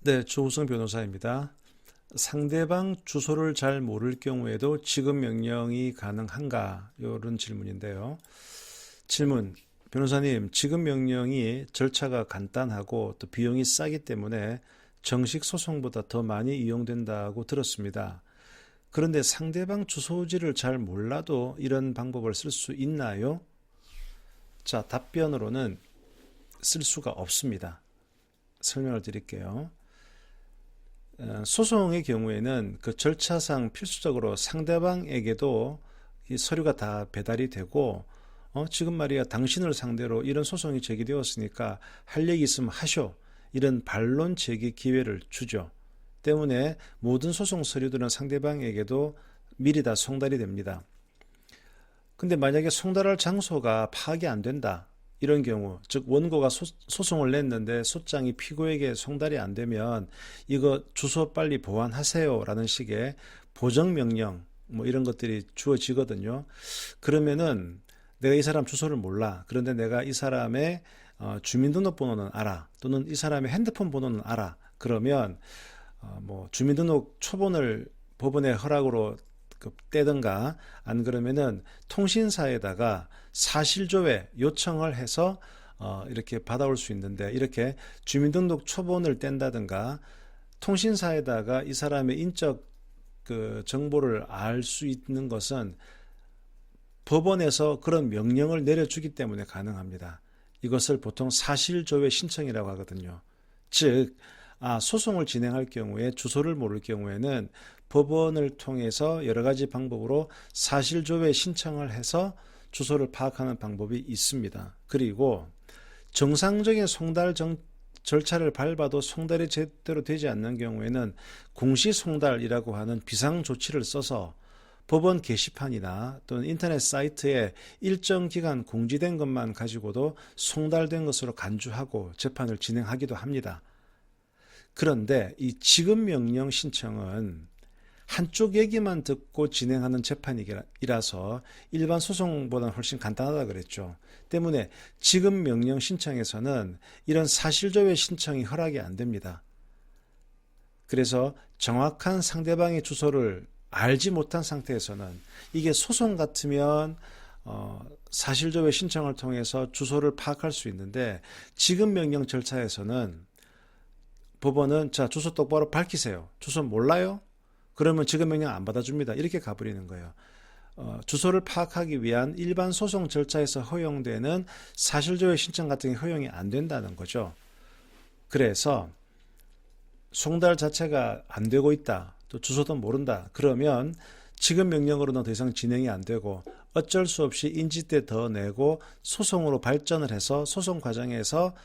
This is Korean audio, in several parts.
네, 조우성 변호사입니다. 상대방 주소를 잘 모를 경우에도 지급 명령이 가능한가? 이런 질문인데요. 질문, 변호사님, 지급 명령이 절차가 간단하고 또 비용이 싸기 때문에 정식 소송보다 더 많이 이용된다고 들었습니다. 그런데 상대방 주소지를 잘 몰라도 이런 방법을 쓸 수 있나요? 자, 답변으로는 쓸 수가 없습니다. 설명을 드릴게요. 소송의 경우에는 그 절차상 필수적으로 상대방에게도 이 서류가 다 배달이 되고 지금 말이야 당신을 상대로 이런 소송이 제기되었으니까 할 얘기 있으면 하쇼, 이런 반론 제기 기회를 주죠. 때문에 모든 소송 서류들은 상대방에게도 미리 다 송달이 됩니다. 근데 만약에 송달할 장소가 파악이 안 된다, 이런 경우, 즉 원고가 소송을 냈는데 소장이 피고에게 송달이 안 되면 이거 주소 빨리 보완하세요 라는 식의 보정명령 뭐 이런 것들이 주어지거든요. 그러면은 내가 이 사람 주소를 몰라. 그런데 내가 이 사람의 주민등록번호는 알아. 또는 이 사람의 핸드폰 번호는 알아. 그러면 뭐 주민등록 초본을 법원의 허락으로 떼든가 안 그러면은 통신사에다가 사실조회 요청을 해서 이렇게 받아올 수 있는데, 이렇게 주민등록 초본을 뗀다든가 통신사에다가 이 사람의 인적 그 정보를 알 수 있는 것은 법원에서 그런 명령을 내려주기 때문에 가능합니다. 이것을 보통 사실조회 신청이라고 하거든요. 즉 소송을 진행할 경우에 주소를 모를 경우에는 법원을 통해서 여러 가지 방법으로 사실조회 신청을 해서 주소를 파악하는 방법이 있습니다. 그리고 정상적인 송달 절차를 밟아도 송달이 제대로 되지 않는 경우에는 공시송달이라고 하는 비상조치를 써서 법원 게시판이나 또는 인터넷 사이트에 일정 기간 공지된 것만 가지고도 송달된 것으로 간주하고 재판을 진행하기도 합니다. 그런데 이 지급명령 신청은 한쪽 얘기만 듣고 진행하는 재판이라서 일반 소송보다는 훨씬 간단하다 그랬죠. 때문에 지급명령 신청에서는 이런 사실조회 신청이 허락이 안 됩니다. 그래서 정확한 상대방의 주소를 알지 못한 상태에서는, 이게 소송 같으면 사실조회 신청을 통해서 주소를 파악할 수 있는데, 지급명령 절차에서는 법원은 자, 주소 똑바로 밝히세요. 주소 몰라요? 그러면 지급명령 안 받아줍니다. 이렇게 가버리는 거예요. 주소를 파악하기 위한 일반 소송 절차에서 허용되는 사실조회 신청 같은 게 허용이 안 된다는 거죠. 그래서 송달 자체가 안 되고 있다, 또 주소도 모른다, 그러면 지급명령으로는 더 이상 진행이 안 되고 어쩔 수 없이 인지대 더 내고 소송으로 발전을 해서 소송 과정에서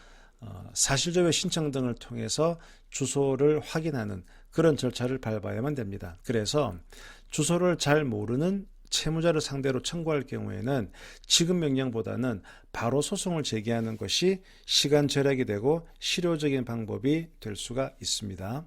사실조회 신청 등을 통해서 주소를 확인하는 그런 절차를 밟아야만 됩니다. 그래서 주소를 잘 모르는 채무자를 상대로 청구할 경우에는 지급명령보다는 바로 소송을 제기하는 것이 시간 절약이 되고 실효적인 방법이 될 수가 있습니다.